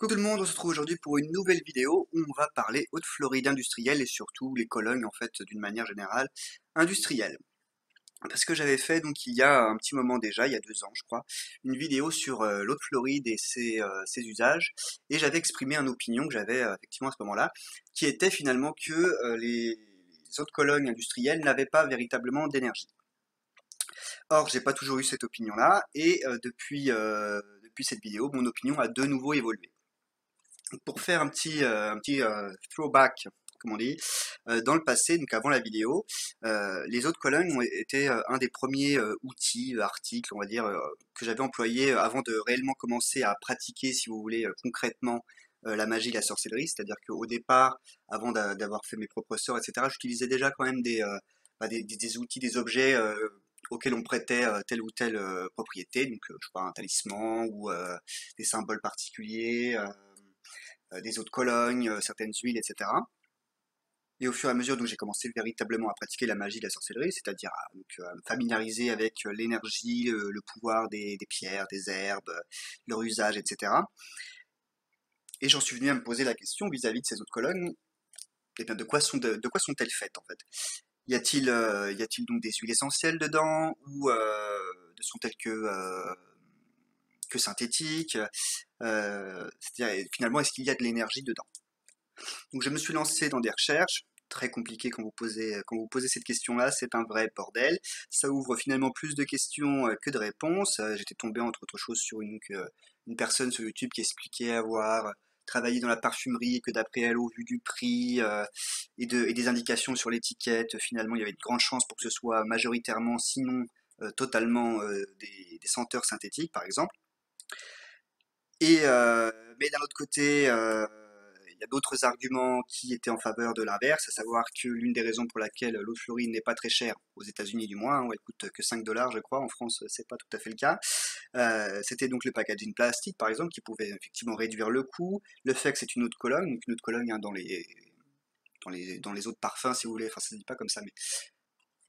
Coucou tout le monde, on se retrouve aujourd'hui pour une nouvelle vidéo où on va parler haute Floride industrielle et surtout les colonies en fait d'une manière générale industrielle. Parce que j'avais fait donc il y a un petit moment déjà, il y a 2 ans je crois, une vidéo sur l'haute Floride et ses usages et j'avais exprimé une opinion que j'avais effectivement à ce moment-là qui était finalement que les autres colonies industrielles n'avaient pas véritablement d'énergie. Or j'ai pas toujours eu cette opinion-là et depuis cette vidéo mon opinion a de nouveau évolué. Pour faire un petit throwback, comme on dit, dans le passé, donc avant la vidéo, les autres colonnes ont été un des premiers outils, articles, on va dire, que j'avais employé avant de réellement commencer à pratiquer, si vous voulez, concrètement la magie, la sorcellerie. C'est-à-dire qu'au départ, avant d'avoir fait mes propres sorts, etc., j'utilisais déjà quand même des outils, des objets auxquels on prêtait telle ou telle propriété, donc je sais pas, un talisman ou des symboles particuliers. Des eaux de Cologne, certaines huiles, etc. Et au fur et à mesure, donc j'ai commencé véritablement à pratiquer la magie de la sorcellerie, c'est-à-dire à me familiariser avec l'énergie, le pouvoir des pierres, des herbes, leur usage, etc. Et j'en suis venu à me poser la question vis-à-vis de ces eaux de Cologne, eh bien, de quoi sont-elles faites en fait? Y a-t-il donc des huiles essentielles dedans ou ne sont-elles que synthétiques? C'est-à-dire finalement, est-ce qu'il y a de l'énergie dedans? Donc je me suis lancé dans des recherches, très compliquées quand vous posez cette question-là, c'est un vrai bordel. Ça ouvre finalement plus de questions que de réponses. J'étais tombé entre autres choses sur une personne sur YouTube qui expliquait avoir travaillé dans la parfumerie et que d'après elle, au vu du prix et des indications sur l'étiquette, finalement il y avait de grandes chances pour que ce soit majoritairement, sinon totalement, des senteurs synthétiques par exemple. Mais d'un autre côté, il y a d'autres arguments qui étaient en faveur de l'inverse, à savoir que l'une des raisons pour laquelle l'eau de Floride n'est pas très chère, aux États-Unis du moins, où elle coûte que 5 dollars, je crois, en France, c'est pas tout à fait le cas, c'était donc le packaging plastique, par exemple, qui pouvait effectivement réduire le coût, le fait que c'est une eau de Cologne, donc une eau de Cologne hein, dans les eaux de parfum, si vous voulez, enfin ça se dit pas comme ça, mais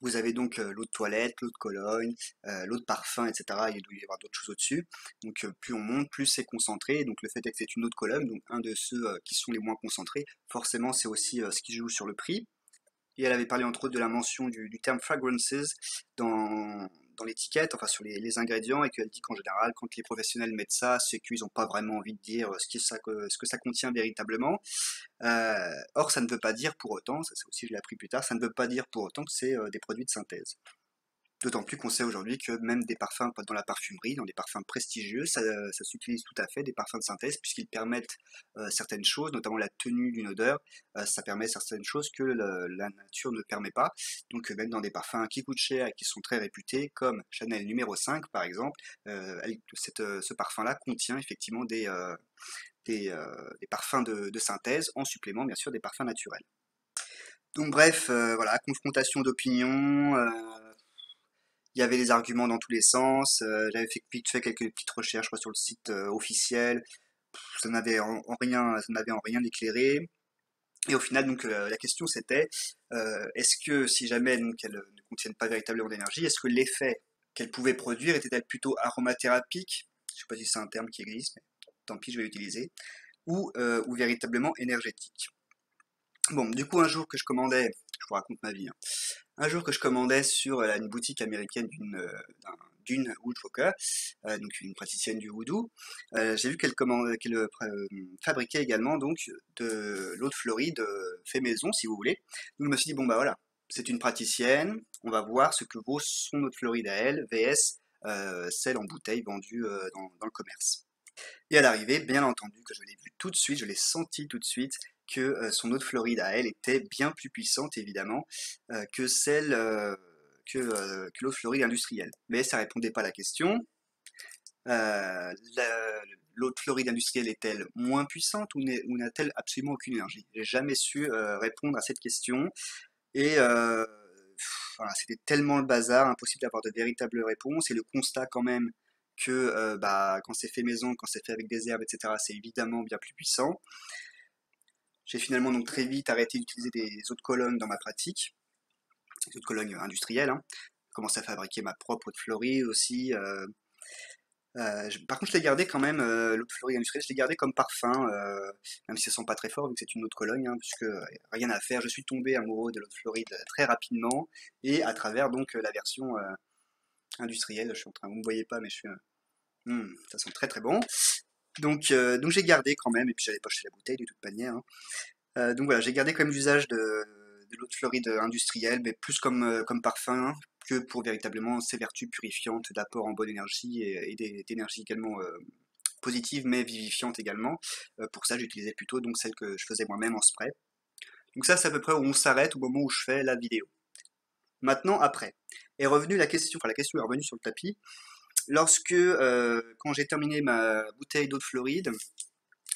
vous avez donc l'eau de toilette, l'eau de Cologne, l'eau de parfum, etc. Il doit y avoir d'autres choses au-dessus. Donc plus on monte, plus c'est concentré. Donc le fait est que c'est une eau de Cologne, donc un de ceux qui sont les moins concentrés, forcément c'est aussi ce qui joue sur le prix. Et elle avait parlé entre autres de la mention du terme fragrances dans l'étiquette, enfin sur les ingrédients, et qu'elle dit qu'en général, quand les professionnels mettent ça, c'est qu'ils n'ont pas vraiment envie de dire ce que ça contient véritablement. Or, ça ne veut pas dire pour autant, ça aussi je l'ai appris plus tard, ça ne veut pas dire pour autant que c'est des produits de synthèse. D'autant plus qu'on sait aujourd'hui que même des parfums dans la parfumerie, dans des parfums prestigieux, ça s'utilise tout à fait, des parfums de synthèse, puisqu'ils permettent certaines choses, notamment la tenue d'une odeur, ça permet certaines choses que la nature ne permet pas. Donc même dans des parfums qui coûtent cher et qui sont très réputés, comme Chanel numéro 5 par exemple, ce parfum-là contient effectivement des parfums de synthèse, en supplément bien sûr des parfums naturels. Donc bref, voilà, confrontation d'opinions, il y avait des arguments dans tous les sens. J'avais fait vite fait quelques petites recherches sur le site officiel. Ça n'avait en rien éclairé. Et au final, donc, la question c'était, est-ce que si jamais donc, elles ne contiennent pas véritablement d'énergie, est-ce que l'effet qu'elles pouvaient produire était-elle plutôt aromathérapique? Je ne sais pas si c'est un terme qui existe, mais tant pis, je vais l'utiliser. Ou véritablement énergétique. Bon, du coup, un jour que je commandais, je vous raconte ma vie, hein. Un jour que je commandais sur une boutique américaine d'une Woodwalker, donc une praticienne du voodoo, j'ai vu qu'elle fabriquait également donc de l'eau de Floride fait maison, si vous voulez. Donc je me suis dit bon bah voilà, c'est une praticienne, on va voir ce que vaut son eau de Floride à elle, vs celle en bouteille vendue dans le commerce. Et à l'arrivée, bien entendu, que je l'ai vu tout de suite, je l'ai senti tout de suite, que son eau de Floride à elle était bien plus puissante, évidemment, que celle que l'eau de Floride industrielle. Mais ça répondait pas à la question. L'eau de Floride industrielle est-elle moins puissante ou n'a-t-elle absolument aucune énergie? J'ai jamais su répondre à cette question. Et voilà, c'était tellement le bazar, impossible d'avoir de véritables réponses. Et le constat quand même que bah, quand c'est fait maison, quand c'est fait avec des herbes, etc., c'est évidemment bien plus puissant. J'ai finalement donc très vite arrêté d'utiliser des eaux de Cologne dans ma pratique, des eaux de Cologne industrielles, hein. J'ai commencé à fabriquer ma propre eau de Floride aussi. Par contre, je l'ai gardé quand même, l'eau de Floride industrielle, je l'ai gardé comme parfum, même si ça sent pas très fort, vu que c'est une eau de Cologne, hein, puisque rien à faire. Je suis tombé amoureux de l'eau de Floride très rapidement, et à travers donc la version industrielle. Je suis en train, vous ne me voyez pas, mais je suis, ça sent très très bon. Donc j'ai gardé quand même, et puis j'avais pas acheté la bouteille de toute manière, hein. Donc voilà, j'ai gardé quand même l'usage de l'eau de Floride industrielle, mais plus comme parfum que pour véritablement ses vertus purifiantes d'apport en bonne énergie et d'énergie également positive mais vivifiante également. Pour ça, j'utilisais plutôt donc celle que je faisais moi-même en spray. Donc ça, c'est à peu près où on s'arrête au moment où je fais la vidéo. Maintenant, après, est revenue la question, enfin la question est revenue sur le tapis, lorsque, quand j'ai terminé ma bouteille d'eau de Floride,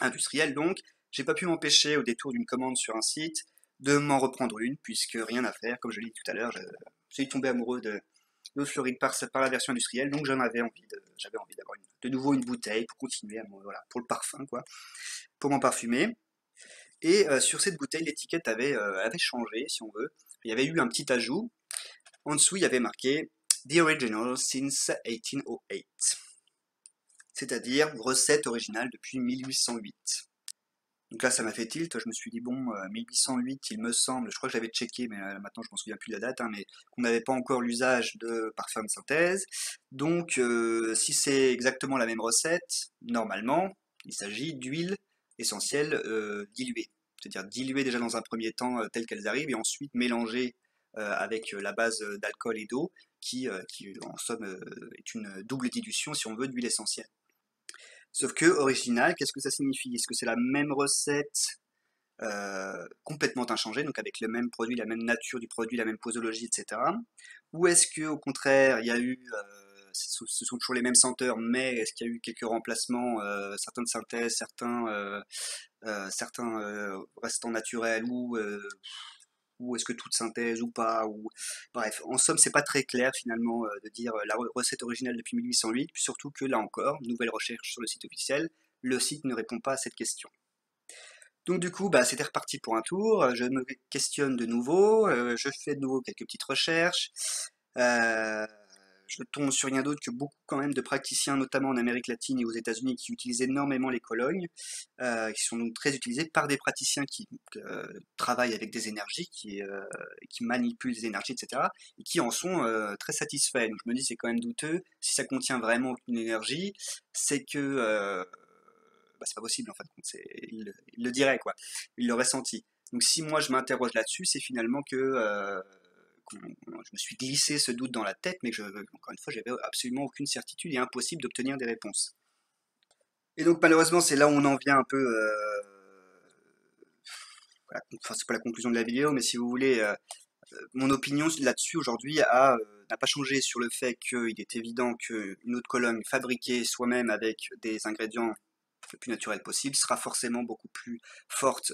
industrielle donc, j'ai pas pu m'empêcher au détour d'une commande sur un site de m'en reprendre une, puisque rien à faire, comme je l'ai dit tout à l'heure, je suis tombé amoureux de Floride par la version industrielle, donc j'avais envie d'avoir de nouveau une bouteille pour continuer voilà, pour le parfum, quoi, pour m'en parfumer. Et sur cette bouteille, l'étiquette avait changé, si on veut. Il y avait eu un petit ajout. En dessous, il y avait marqué The Original since 1808, c'est-à-dire recette originale depuis 1808. Donc là, ça m'a fait tilt. Je me suis dit, bon, 1808, il me semble, je crois que j'avais checké, mais maintenant je m'en souviens plus de la date, hein, mais qu'on n'avait pas encore l'usage de parfum de synthèse. Donc, si c'est exactement la même recette, normalement, il s'agit d'huiles essentielles diluées. C'est-à-dire diluées déjà dans un premier temps telles qu'elles arrivent, et ensuite mélangées avec la base d'alcool et d'eau, qui en somme est une double dilution, si on veut, d'huile essentielle. Sauf que original, qu'est-ce que ça signifie? Est-ce que c'est la même recette complètement inchangée, donc avec le même produit, la même nature du produit, la même posologie, etc. Ou est-ce que au contraire, il y a eu, ce sont toujours les mêmes senteurs, mais est-ce qu'il y a eu quelques remplacements, certains de synthèse, certains restants naturels, ou est-ce que toute synthèse ou pas, ou bref, en somme, c'est pas très clair finalement de dire la recette originale depuis 1808, puis surtout que là encore, nouvelle recherche sur le site officiel, le site ne répond pas à cette question. Donc du coup, bah, c'était reparti pour un tour, je me questionne de nouveau, je fais de nouveau quelques petites recherches, euh, je tombe sur rien d'autre que beaucoup quand même de praticiens, notamment en Amérique latine et aux États-Unis, qui utilisent énormément les colognes, qui sont donc très utilisés par des praticiens qui travaillent avec des énergies, qui manipulent des énergies, etc., et qui en sont très satisfaits. Donc je me dis, c'est quand même douteux, si ça contient vraiment aucune énergie, c'est que bah, c'est pas possible en fait, il le dirait quoi, il l'aurait senti. Donc si moi je m'interroge là-dessus, c'est finalement que je me suis glissé ce doute dans la tête, mais encore une fois, j'avais absolument aucune certitude et impossible d'obtenir des réponses. Et donc malheureusement, c'est là où on en vient un peu. Voilà, enfin, c'est pas la conclusion de la vidéo, mais si vous voulez, mon opinion là-dessus aujourd'hui n'a pas changé sur le fait qu'il est évident qu'une eau de Cologne fabriquée soi-même avec des ingrédients le plus naturels possible sera forcément beaucoup plus forte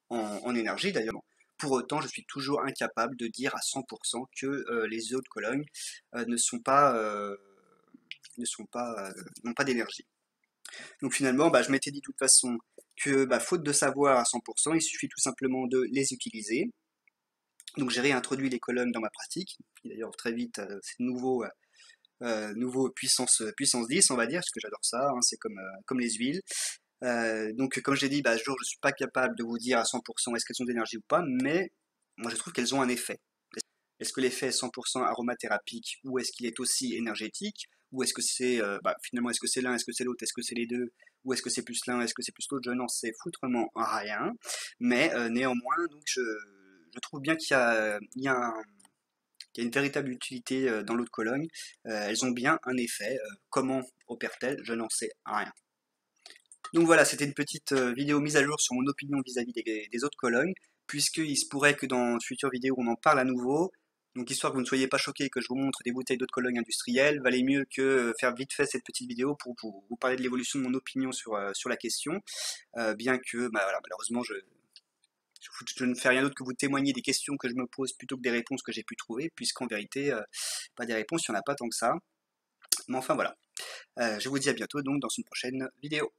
en énergie. D'ailleurs, pour autant, je suis toujours incapable de dire à 100% que les eaux de Cologne ne sont pas, n'ont pas d'énergie. Donc finalement, bah, je m'étais dit de toute façon que, bah, faute de savoir à 100%, il suffit tout simplement de les utiliser. Donc j'ai réintroduit les colonnes dans ma pratique. Et d'ailleurs, très vite, c'est nouveau puissance 10, on va dire, parce que j'adore ça, hein, c'est comme les huiles. Donc comme j'ai dit, bah, je ne suis pas capable de vous dire à 100% est-ce qu'elles ont d'énergie ou pas, mais moi je trouve qu'elles ont un effet. Est-ce que l'effet est 100% aromathérapique, ou est-ce qu'il est aussi énergétique, ou est-ce que c'est finalement est-ce que c'est l'un, est-ce que c'est l'autre, est-ce que c'est les deux, ou est-ce que c'est plus l'un, est-ce que c'est plus l'autre, je n'en sais foutrement rien, mais néanmoins donc je trouve bien qu'il y a une véritable utilité dans l'eau de Cologne. Elles ont bien un effet. Comment opèrent-elles? Je n'en sais rien. Donc voilà, c'était une petite vidéo mise à jour sur mon opinion vis-à-vis des eaux de Cologne, puisqu'il se pourrait que dans de futures vidéos on en parle à nouveau. Donc histoire que vous ne soyez pas choqués que je vous montre des bouteilles d'eau de Cologne industrielles, valait mieux que faire vite fait cette petite vidéo pour vous parler de l'évolution de mon opinion sur la question. Bien que bah, voilà, malheureusement je ne fais rien d'autre que vous témoigner des questions que je me pose plutôt que des réponses que j'ai pu trouver, puisqu'en vérité, pas des réponses, il n'y en a pas tant que ça. Mais enfin voilà. Je vous dis à bientôt donc dans une prochaine vidéo.